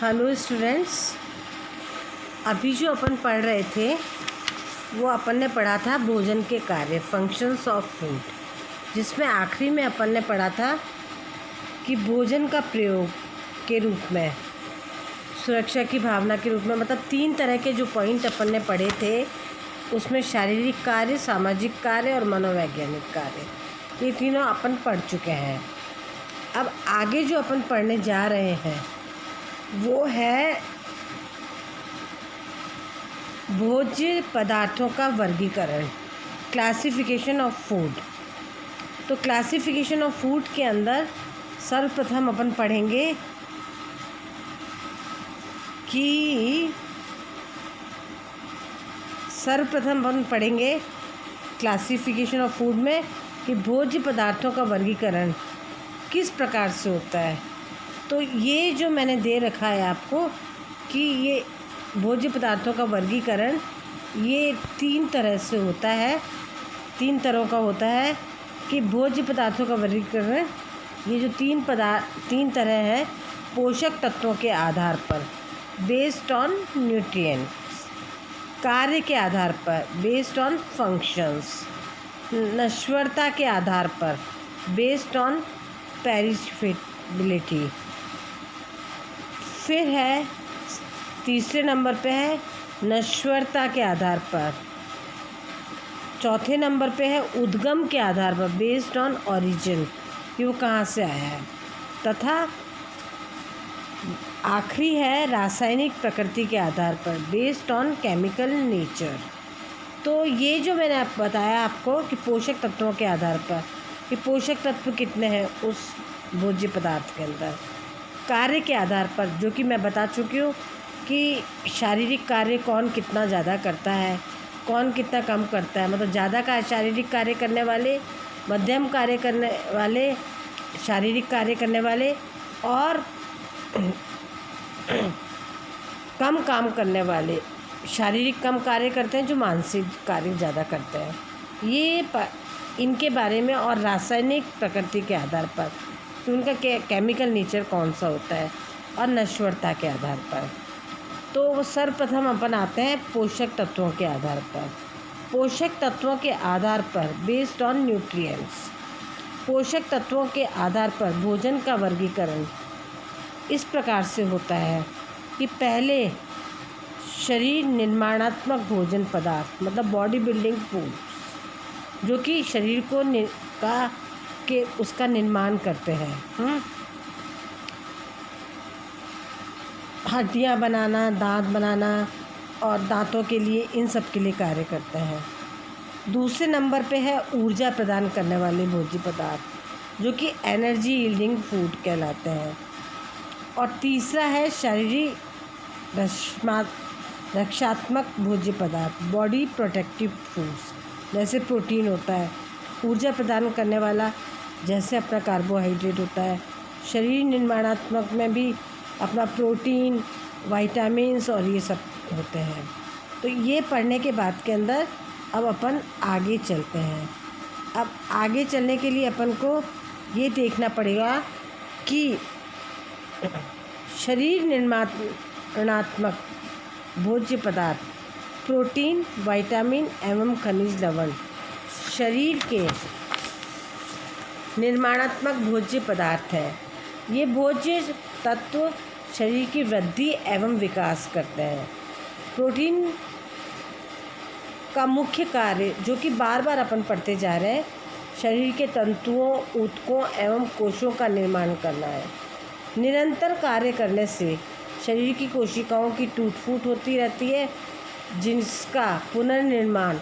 Hello students, अभी जो अपन पढ़ रहे थे वो अपन ने पढ़ा था भोजन के कार्य, फंक्शंस ऑफ फूड, जिसमें आखिरी में अपन ने पढ़ा था कि भोजन का प्रयोग के रूप में, सुरक्षा की भावना के रूप में, मतलब 3 तरह के जो पॉइंट अपन ने पढ़े थे उसमें शारीरिक कार्य, सामाजिक कार्य और मनोवैज्ञानिक कार्य, ये तीनों अपन पढ़ चुके हैं। अब आगे जो अपन पढ़ने जा रहे हैं वो है भोज्य पदार्थों का वर्गीकरण, क्लासिफिकेशन ऑफ फूड। तो क्लासिफिकेशन ऑफ फूड के अंदर सर्वप्रथम अपन पढ़ेंगे क्लासिफिकेशन ऑफ फूड में कि भोज्य पदार्थों का वर्गीकरण किस प्रकार से होता है। तो ये जो मैंने दे रखा है आपको कि ये भोज्य पदार्थों का वर्गीकरण ये 3 तरह से होता है, 3 तरह का होता है कि भोज्य पदार्थों का वर्गीकरण ये जो 3 तरह है पोषक तत्वों के आधार पर, बेस्ड ऑन न्यूट्रिएंट्स, कार्य के आधार पर, बेस्ड ऑन फंक्शंस, नश्वरता के आधार पर, बेस्ड ऑन पेरिशेबिलिटी। फिर है तीसरे नंबर पे है नश्वरता के आधार पर, चौथे नंबर पे है उद्गम के आधार पर, बेस्ड ऑन ओरिजिन, कि वो कहाँ से आया है, तथा आखिरी है रासायनिक प्रकृति के आधार पर, बेस्ड ऑन केमिकल नेचर। तो ये जो मैंने बताया आपको कि पोषक तत्वों के आधार पर कि पोषक तत्व कितने हैं उस भोज्य पदार्थ के अंदर, कार्य के आधार पर, जो कि मैं बता चुकी हूँ कि शारीरिक कार्य कौन कितना ज़्यादा करता है, कौन कितना कम करता है, मतलब ज़्यादा का शारीरिक कार्य करने वाले, मध्यम कार्य करने वाले, शारीरिक कार्य करने वाले और कम काम करने वाले। शारीरिक कम कार्य करते हैं, जो मानसिक कार्य ज़्यादा करते हैं, ये इनके बारे में, और रासायनिक प्रकृति के आधार पर कि उनका केमिकल नेचर कौन सा होता है, और नश्वरता के आधार पर। तो सर्वप्रथम अपन आते हैं पोषक तत्वों के आधार पर। पोषक तत्वों के आधार पर, बेस्ड ऑन न्यूट्रिएंट्स, पोषक तत्वों के आधार पर भोजन का वर्गीकरण इस प्रकार से होता है कि पहले शरीर निर्माणात्मक भोजन पदार्थ, मतलब बॉडी बिल्डिंग फूड, जो कि शरीर को उसका निर्माण करते हैं, हड्डियाँ बनाना, दांत बनाना और दांतों के लिए, इन सब के लिए कार्य करते हैं। दूसरे नंबर पे है ऊर्जा प्रदान करने वाले भोज्य पदार्थ, जो कि एनर्जी यील्डिंग फूड कहलाते हैं। और तीसरा है शारीरिक रक्षात्मक भोज्य पदार्थ, बॉडी प्रोटेक्टिव फूड्स, जैसे प्रोटीन होता है, ऊर्जा प्रदान करने वाला जैसे अपना कार्बोहाइड्रेट होता है, शरीर निर्माणात्मक में भी अपना प्रोटीन, विटामिन्स और ये सब होते हैं। तो ये पढ़ने के बाद के अंदर अब अपन आगे चलते हैं। अब आगे चलने के लिए अपन को ये देखना पड़ेगा कि शरीर निर्माणात्मक भोज्य पदार्थ, प्रोटीन, विटामिन एवं खनिज लवण शरीर के निर्माणात्मक भोज्य पदार्थ है। ये भोज्य तत्व शरीर की वृद्धि एवं विकास करते हैं। प्रोटीन का मुख्य कार्य, जो कि बार बार अपन पढ़ते जा रहे हैं, शरीर के तंतुओं, ऊतकों एवं कोशों का निर्माण करना है। निरंतर कार्य करने से शरीर की कोशिकाओं की टूट फूट होती रहती है, जिसका पुनर्निर्माण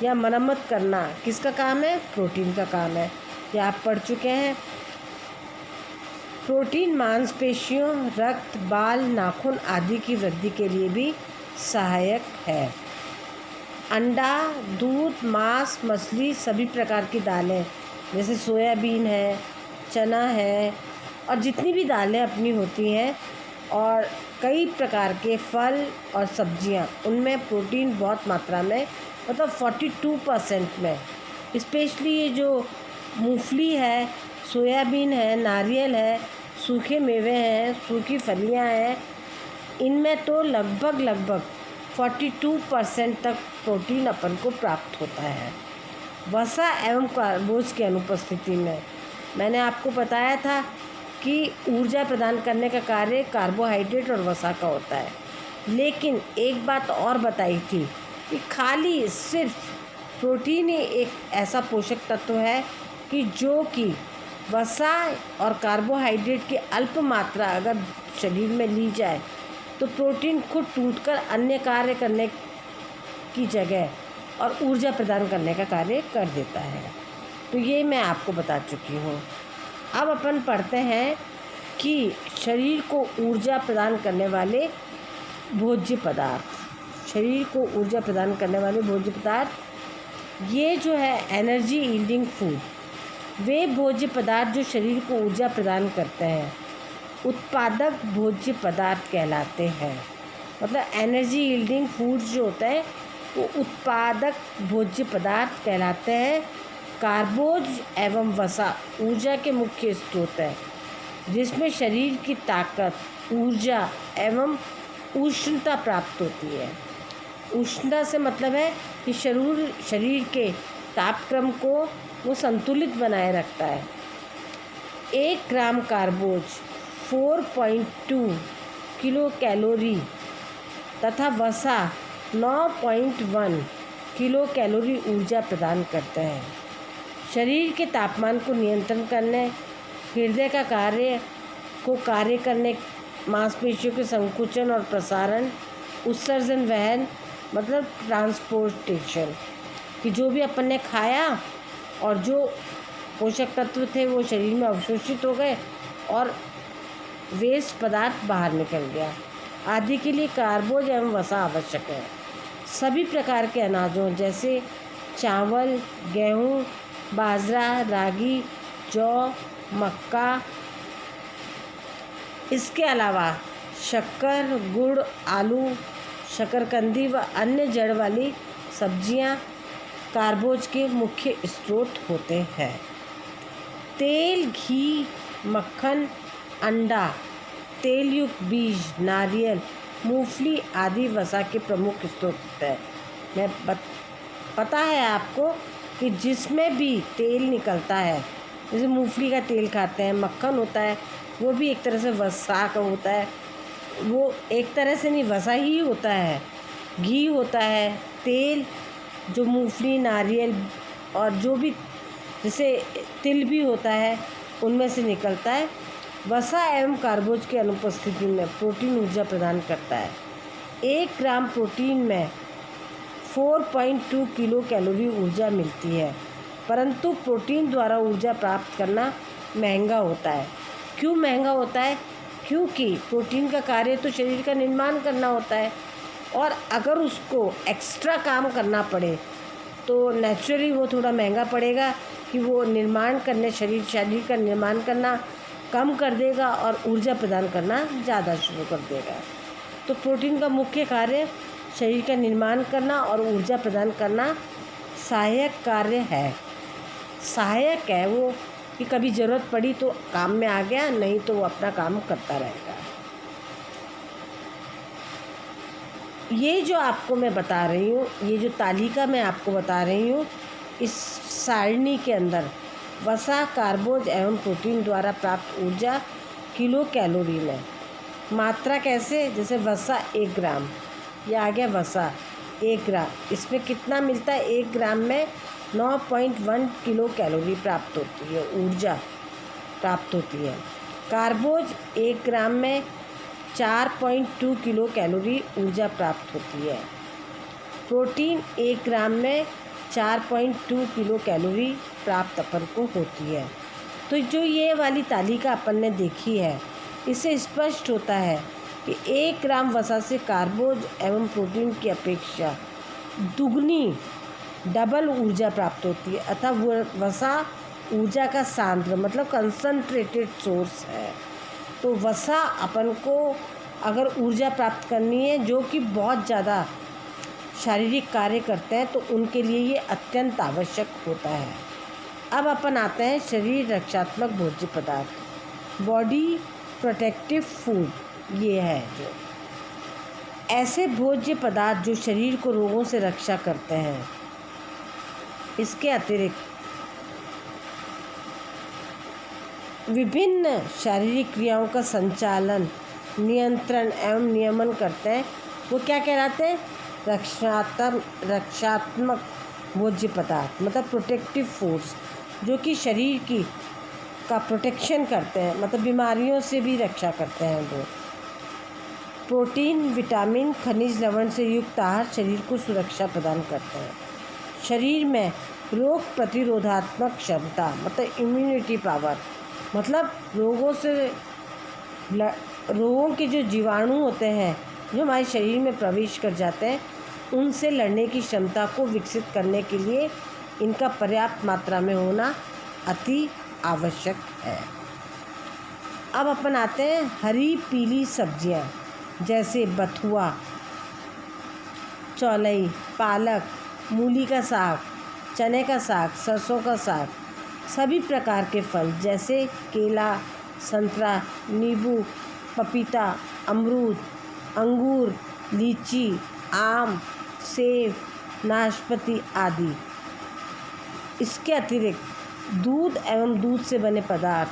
या मरम्मत करना किसका काम है? प्रोटीन का काम है। ये आप पढ़ चुके हैं। प्रोटीन मांसपेशियों, रक्त, बाल, नाखून आदि की वृद्धि के लिए भी सहायक है। अंडा, दूध, मांस, मछली, सभी प्रकार की दालें जैसे सोयाबीन है, चना है, और जितनी भी दालें अपनी होती हैं, और कई प्रकार के फल और सब्जियां, उनमें प्रोटीन बहुत मात्रा में, मतलब 42% में, स्पेशली ये जो मूंगफली है, सोयाबीन है, नारियल है, सूखे मेवे हैं, सूखी फलियां हैं, इनमें तो लगभग 42% तक प्रोटीन अपन को प्राप्त होता है। वसा एवं कार्बोज की अनुपस्थिति में मैंने आपको बताया था कि ऊर्जा प्रदान करने का कार्य कार्बोहाइड्रेट और वसा का होता है। लेकिन एक बात और बताई थी कि खाली सिर्फ प्रोटीन ही एक ऐसा पोषक तत्व है कि जो कि वसा और कार्बोहाइड्रेट की अल्प मात्रा अगर शरीर में ली जाए तो प्रोटीन खुद टूटकर अन्य कार्य करने की जगह और ऊर्जा प्रदान करने का कार्य कर देता है। तो ये मैं आपको बता चुकी हूँ। अब अपन पढ़ते हैं कि शरीर को ऊर्जा प्रदान करने वाले भोज्य पदार्थ। शरीर को ऊर्जा प्रदान करने वाले भोज्य पदार्थ ये जो है एनर्जी यील्डिंग फूड, वे भोज्य पदार्थ जो शरीर को ऊर्जा प्रदान करते हैं उत्पादक भोज्य पदार्थ कहलाते हैं। मतलब एनर्जी यील्डिंग फूड जो होता है वो उत्पादक भोज्य पदार्थ कहलाते हैं। कार्बोज एवं वसा ऊर्जा के मुख्य स्रोत है जिसमें शरीर की ताकत, ऊर्जा एवं उष्णता प्राप्त होती है। उष्णता से मतलब है कि शरीर के तापक्रम को वो संतुलित बनाए रखता है। 1 ग्राम कार्बोज 4.2 किलो कैलोरी तथा वसा 9.1 किलो कैलोरी ऊर्जा प्रदान करते हैं। शरीर के तापमान को नियंत्रण करने, हृदय का कार्य करने, मांसपेशियों के संकुचन और प्रसारण, उत्सर्जन वहन मतलब ट्रांसपोर्टेशन, कि जो भी अपन ने खाया और जो पोषक तत्व थे वो शरीर में अवशोषित हो गए और वेस्ट पदार्थ बाहर निकल गया, आदि के लिए कार्बोज एवं वसा आवश्यक है। सभी प्रकार के अनाजों जैसे चावल, गेहूँ, बाजरा, रागी, जौ, मक्का, इसके अलावा शक्कर, गुड़, आलू, शकरकंदी व अन्य जड़ वाली सब्जियां कार्बोज के मुख्य स्रोत होते हैं। तेल, घी, मक्खन, अंडा, तेलयुक्त बीज, नारियल, मूंगफली आदि वसा के प्रमुख स्रोत हैं। पता है आपको कि जिसमें भी तेल निकलता है, जैसे मूंगफली का तेल खाते हैं, मक्खन होता है, वो भी एक तरह से वसा का होता है। वो एक तरह से नहीं, वसा ही होता है। घी होता है, तेल जो मूंगफली, नारियल और जो भी जैसे तिल भी होता है उनमें से निकलता है। वसा एवं कार्बोज की अनुपस्थिति में प्रोटीन ऊर्जा प्रदान करता है। 1 ग्राम प्रोटीन में 4.2 किलो कैलोरी ऊर्जा मिलती है, परंतु प्रोटीन द्वारा ऊर्जा प्राप्त करना महंगा होता है। क्यों महंगा होता है? क्योंकि प्रोटीन का कार्य तो शरीर का निर्माण करना होता है और अगर उसको एक्स्ट्रा काम करना पड़े तो नेचुरली वो थोड़ा महंगा पड़ेगा कि वो निर्माण करने शरीर का निर्माण करना कम कर देगा और ऊर्जा प्रदान करना ज़्यादा शुरू कर देगा। तो प्रोटीन का मुख्य कार्य शरीर का निर्माण करना और ऊर्जा प्रदान करना सहायक कार्य है। सहायक है वो कि कभी ज़रूरत पड़ी तो काम में आ गया, नहीं तो वो अपना काम करता रहेगा। ये जो आपको मैं बता रही हूँ, ये जो तालिका मैं आपको बता रही हूँ, इस सारणी के अंदर वसा, कार्बोज एवं प्रोटीन द्वारा प्राप्त ऊर्जा किलो कैलोरी में मात्रा कैसे, जैसे वसा 1 ग्राम, यह आ गया वसा 1 ग्राम, इसमें कितना मिलता है? 1 ग्राम में 9.1 किलो कैलोरी प्राप्त होती है, ऊर्जा प्राप्त होती है। कार्बोज 1 ग्राम में 4.2 किलो कैलोरी ऊर्जा प्राप्त होती है। प्रोटीन 1 ग्राम में 4.2 किलो कैलोरी प्राप्त अपन को होती है। तो जो ये वाली तालिका अपन ने देखी है, इससे स्पष्ट होता है कि 1 ग्राम वसा से कार्बोज एवं प्रोटीन की अपेक्षा दुगनी, डबल ऊर्जा प्राप्त होती है। अतः वसा ऊर्जा का सांद्र मतलब कंसंट्रेटेड सोर्स है। तो वसा अपन को अगर ऊर्जा प्राप्त करनी है जो कि बहुत ज़्यादा शारीरिक कार्य करते हैं तो उनके लिए ये अत्यंत आवश्यक होता है। अब अपन आते हैं शरीर रक्षात्मक भोज्य पदार्थ, बॉडी प्रोटेक्टिव फूड। ये है जो ऐसे भोज्य पदार्थ जो शरीर को रोगों से रक्षा करते हैं। इसके अतिरिक्त विभिन्न शारीरिक क्रियाओं का संचालन, नियंत्रण एवं नियमन करते हैं। वो क्या कहलाते हैं? रक्षात्मक भोज्य पदार्थ, मतलब प्रोटेक्टिव फूड्स, जो कि शरीर की का प्रोटेक्शन करते हैं, मतलब बीमारियों से भी रक्षा करते हैं। वो प्रोटीन, विटामिन, खनिज लवण से युक्त आहार शरीर को सुरक्षा प्रदान करते हैं। शरीर में रोग प्रतिरोधात्मक क्षमता, मतलब इम्यूनिटी पावर, मतलब रोगों के जो जीवाणु होते हैं जो हमारे शरीर में प्रवेश कर जाते हैं, उनसे लड़ने की क्षमता को विकसित करने के लिए इनका पर्याप्त मात्रा में होना अति आवश्यक है। अब अपन आते हैं हरी पीली सब्जियां, जैसे बथुआ, चौलाई, पालक, मूली का साग, चने का साग, सरसों का साग, सभी प्रकार के फल जैसे केला, संतरा, नींबू, पपीता, अमरूद, अंगूर, लीची, आम, सेब, नाशपाती आदि। इसके अतिरिक्त दूध एवं दूध से बने पदार्थ,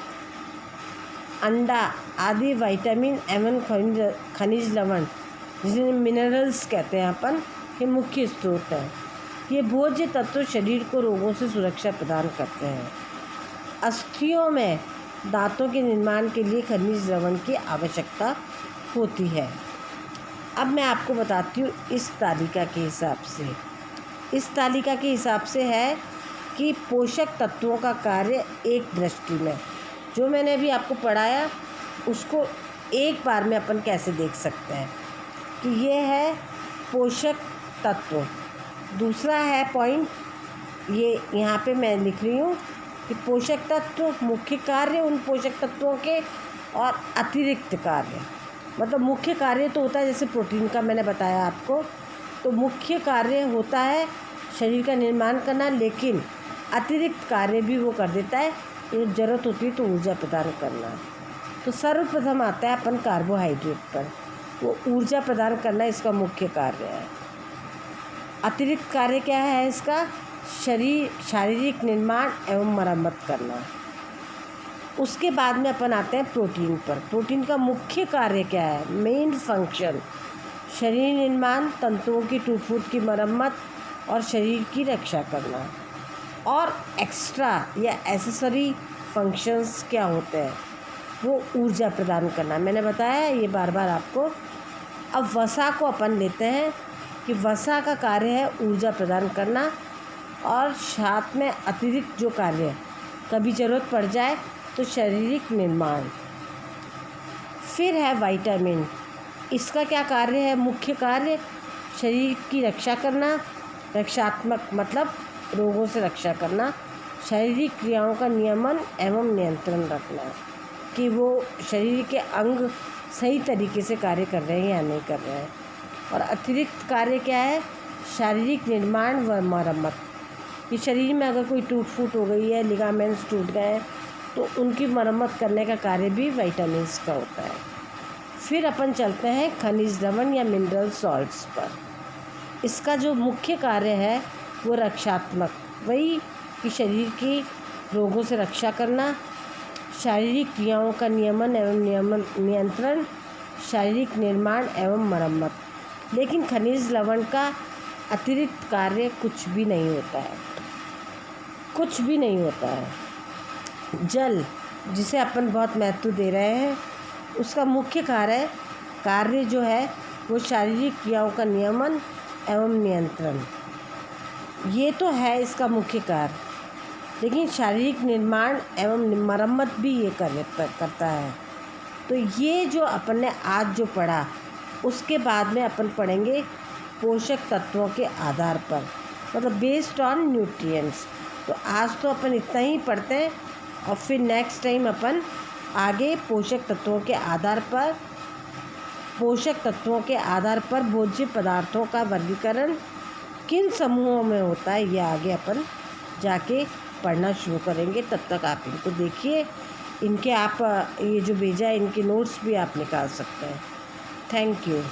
अंडा आदि विटामिन एवं खनिज लवण, जिन्हें मिनरल्स कहते हैं अपन, के मुख्य स्रोत हैं। ये भोज्य तत्व शरीर को रोगों से सुरक्षा प्रदान करते हैं। अस्थियों में दांतों के निर्माण के लिए खनिज लवण की आवश्यकता होती है। अब मैं आपको बताती हूँ इस तालिका के हिसाब से। इस तालिका के हिसाब से है कि पोषक तत्वों का कार्य एक दृष्टि में, जो मैंने अभी आपको पढ़ाया उसको एक बार में अपन कैसे देख सकते हैं कि ये है पोषक तत्व। दूसरा है पॉइंट, ये यहाँ पे मैं लिख रही हूँ कि पोषक तत्व, मुख्य कार्य उन पोषक तत्वों के और अतिरिक्त कार्य। मतलब मुख्य कार्य तो होता है जैसे प्रोटीन का मैंने बताया आपको, तो मुख्य कार्य होता है शरीर का निर्माण करना, लेकिन अतिरिक्त कार्य भी वो कर देता है, ये ज़रूरत होती है तो ऊर्जा प्रदान करना। तो सर्वप्रथम आता है अपन कार्बोहाइड्रेट पर, वो ऊर्जा प्रदान करना इसका मुख्य कार्य है। अतिरिक्त कार्य क्या है इसका? शारीरिक निर्माण एवं मरम्मत करना। उसके बाद में अपन आते हैं प्रोटीन पर। प्रोटीन का मुख्य कार्य क्या है? मेन फंक्शन शरीर निर्माण, तंतुओं की टूट-फूट की मरम्मत और शरीर की रक्षा करना। और एक्स्ट्रा या एसेसरी फंक्शंस क्या होते हैं? वो ऊर्जा प्रदान करना। मैंने बताया ये बार बार आपको। अब वसा को अपन लेते हैं कि वसा का कार्य है ऊर्जा प्रदान करना, और साथ में अतिरिक्त जो कार्य कभी ज़रूरत पड़ जाए तो शारीरिक निर्माण। फिर है विटामिन, इसका क्या कार्य है? मुख्य कार्य शरीर की रक्षा करना, रक्षात्मक मतलब रोगों से रक्षा करना, शारीरिक क्रियाओं का नियमन एवं नियंत्रण रखना कि वो शरीर के अंग सही तरीके से कार्य कर रहे हैं या नहीं कर रहे हैं। और अतिरिक्त कार्य क्या है? शारीरिक निर्माण व मरम्मत, कि शरीर में अगर कोई टूट फूट हो गई है, लिगामेंट्स टूट गए हैं, तो उनकी मरम्मत करने का कार्य भी विटामिन्स का होता है। फिर अपन चलते हैं खनिज लवण या मिनरल सॉल्ट्स पर। इसका जो मुख्य कार्य है वो रक्षात्मक, वही कि शरीर की रोगों से रक्षा करना, शारीरिक क्रियाओं का नियमन एवं नियंत्रण, शारीरिक निर्माण एवं मरम्मत। लेकिन खनिज लवण का अतिरिक्त कार्य कुछ भी नहीं होता है, कुछ भी नहीं होता है। जल, जिसे अपन बहुत महत्व दे रहे हैं, उसका मुख्य कार्य जो है वो शारीरिक क्रियाओं का नियमन एवं नियंत्रण, ये तो है इसका मुख्य कार्य। लेकिन शारीरिक निर्माण एवं मरम्मत भी ये करता है। तो ये जो अपन ने आज जो पढ़ा, उसके बाद में अपन पढ़ेंगे पोषक तत्वों के आधार पर, मतलब बेस्ड ऑन न्यूट्रिएंट्स। तो आज तो अपन इतना ही पढ़ते हैं, और फिर नेक्स्ट टाइम अपन आगे पोषक तत्वों के आधार पर भोज्य पदार्थों का वर्गीकरण किन समूहों में होता है, ये आगे अपन जाके पढ़ना शुरू करेंगे। तब तक आप इनको देखिए, इनके आप ये जो भेजा है इनके नोट्स भी आप निकाल सकते हैं। Thank you.